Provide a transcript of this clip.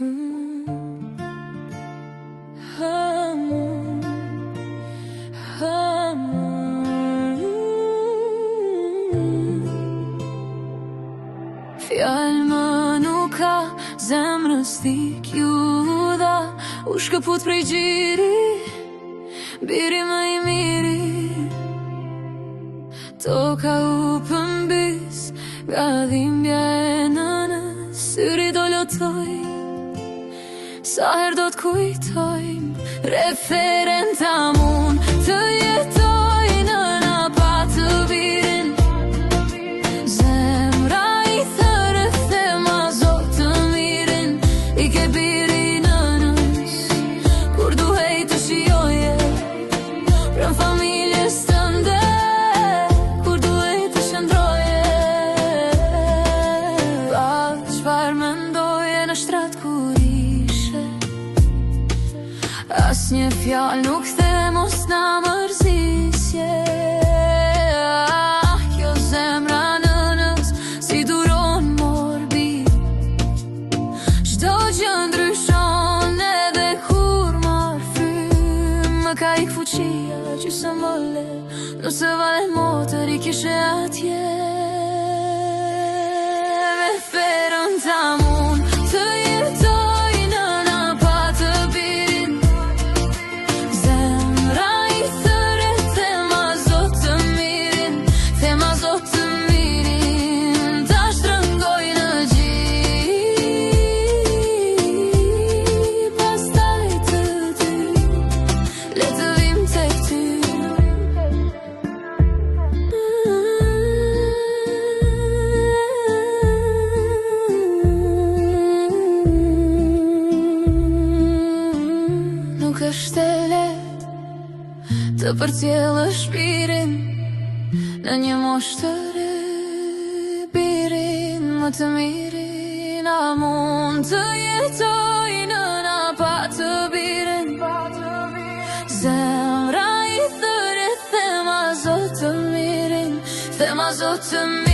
Fjallë më nuk ka, zemrës ti kju dha, u shkëput prej gjiri, biri më i miri. Toka u pëmbis, nga dhimbja e nënës, syri do lotoj, sa her do t'kujtojmë, referenta mun të jetoj nëna pa të birin. Zemra i thërë thema zot të mirin, i ke biri nënës, kur duhej të shioje, pran familjes tënde, kur duhej të shëndroje. Pa çfar mendoje në shtrat kur ishe, as një fjallë nuk the mos na mërzisje. Kjo zemra nënës si duron morbid, çdo gjë ndryshon edhe kur marr frym. Më ka ik fuqia që së vole, nëse vale motër i kishe atje. Me ferën ta mun të jetoj nëna pa të birin. Zemra i thëre thema zot të mirin, thema zot të mirin. Ta shtrëngoj në gjip, pastaj të ty, le të vim tek ty. Nuk është e lehtë të përcjellësh birin në një moshë të re, birin më të mirin. A mund të jetoj nëna pa të birin? Zemra i thëre thema zot të mirin, thema zot të mirin.